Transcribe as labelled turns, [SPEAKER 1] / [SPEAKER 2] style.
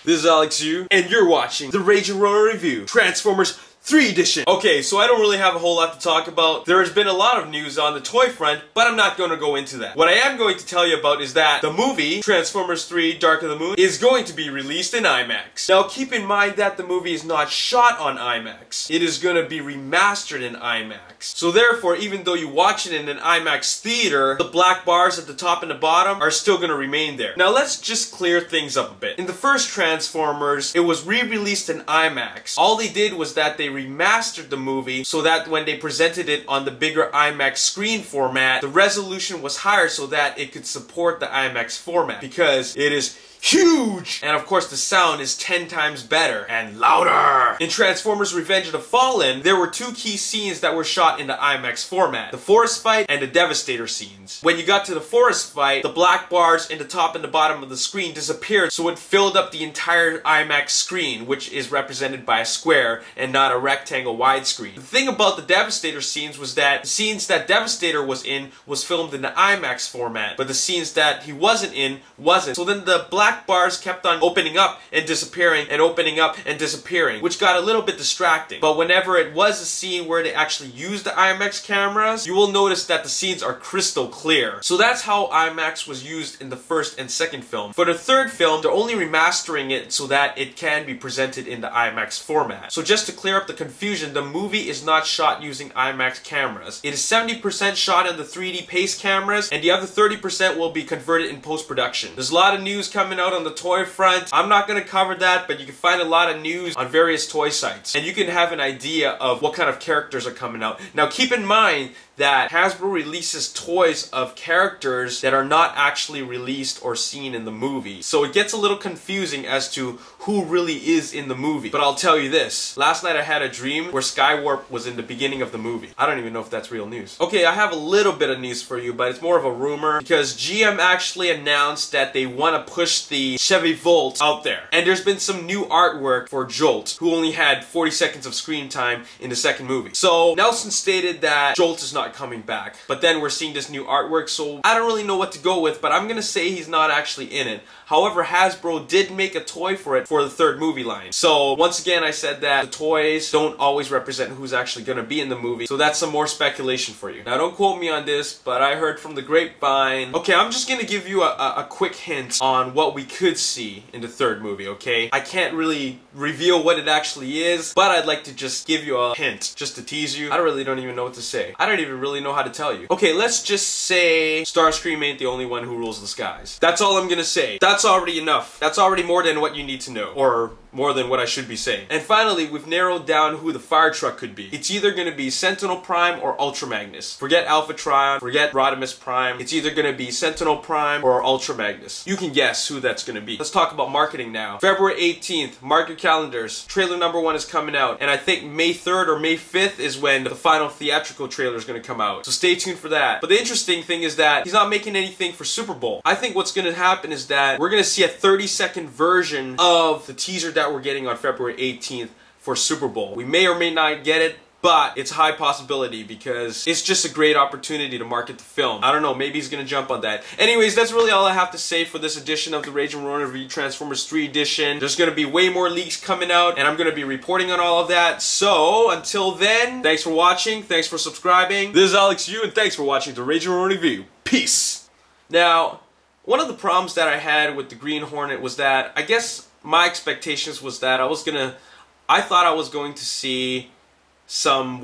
[SPEAKER 1] This is Alex Yu, and you're watching the Ragin Ronin review, Transformers 3 edition. Okay, so I don't really have a whole lot to talk about. There has been a lot of news on the toy front, but I'm not going to go into that. What I am going to tell you about is that the movie, Transformers 3 Dark of the Moon, is going to be released in IMAX. Now keep in mind that the movie is not shot on IMAX. It is going to be remastered in IMAX. So therefore, even though you watch it in an IMAX theater, the black bars at the top and the bottom are still going to remain there. Now let's just clear things up a bit. In the first Transformers, it was re-released in IMAX. All they did was that they remastered the movie so that when they presented it on the bigger IMAX screen format, the resolution was higher so that it could support the IMAX format, because it is huge! And of course the sound is 10 times better and louder! In Transformers Revenge of the Fallen, there were two key scenes that were shot in the IMAX format. The forest fight and the Devastator scenes. When you got to the forest fight, the black bars in the top and the bottom of the screen disappeared, so it filled up the entire IMAX screen, which is represented by a square and not a rectangle widescreen. The thing about the Devastator scenes was that the scenes that Devastator was in was filmed in the IMAX format, but the scenes that he wasn't in wasn't. So then the black bars kept on opening up and disappearing and opening up and disappearing, which got a little bit distracting. But whenever it was a scene where they actually used the IMAX cameras, you will notice that the scenes are crystal clear. So that's how IMAX was used in the first and second film. For the third film, they're only remastering it so that it can be presented in the IMAX format. So just to clear up the confusion, the movie is not shot using IMAX cameras. It is 70% shot on the 3D pace cameras, and the other 30% will be converted in post-production. There's a lot of news coming out on the toy front. I'm not going to cover that, but you can find a lot of news on various toy sites, and you can have an idea of what kind of characters are coming out. Now keep in mind that Hasbro releases toys of characters that are not actually released or seen in the movie. So it gets a little confusing as to who really is in the movie. But I'll tell you this. Last night I had a dream where Skywarp was in the beginning of the movie. I don't even know if that's real news. Okay, I have a little bit of news for you, but it's more of a rumor, because GM actually announced that they want to push the Chevy Volt out there. And there's been some new artwork for Jolt, who only had 40 seconds of screen time in the second movie. So Nelson stated that Jolt is not coming back, but then we're seeing this new artwork, so I don't really know what to go with, but I'm gonna say he's not actually in it. However, Hasbro did make a toy for it for the third movie line. So once again, I said that the toys don't always represent who's actually gonna be in the movie, so that's some more speculation for you. Now don't quote me on this, but I heard from the grapevine. Okay, I'm just gonna give you a quick hint on what we could see in the third movie, okay? I can't really reveal what it actually is, but I'd like to just give you a hint, just to tease you. I don't even know what to say. I don't even really know how to tell you. Okay, let's just say Starscream ain't the only one who rules the skies. That's all I'm gonna say. That's already enough. That's already more than what you need to know, or more than what I should be saying. And finally, we've narrowed down who the fire truck could be. It's either gonna be Sentinel Prime or Ultra Magnus. Forget Alpha Trion, forget Rodimus Prime. It's either gonna be Sentinel Prime or Ultra Magnus. You can guess who that's gonna be. Let's talk about marketing now. February 18th, mark your calendars. Trailer number 1 is coming out, and I think May 3rd or May 5th is when the final theatrical trailer is gonna come out. So stay tuned for that. But the interesting thing is that he's not making anything for Super Bowl. I think what's gonna happen is that we're gonna see a 30-second version of the teaser that we're getting on February 18th for Super Bowl. We may or may not get it, but it's a high possibility because it's just a great opportunity to market the film. I don't know, maybe he's gonna jump on that. Anyways, that's really all I have to say for this edition of the Ragin Ronin review, Transformers 3 edition. There's gonna be way more leaks coming out, and I'm gonna be reporting on all of that. So, until then, thanks for watching, thanks for subscribing. This is Alex Yu, and thanks for watching the Ragin Ronin review. Peace! Now, one of the problems that I had with the Green Hornet was that, I guess my expectations was that I thought I was going to see some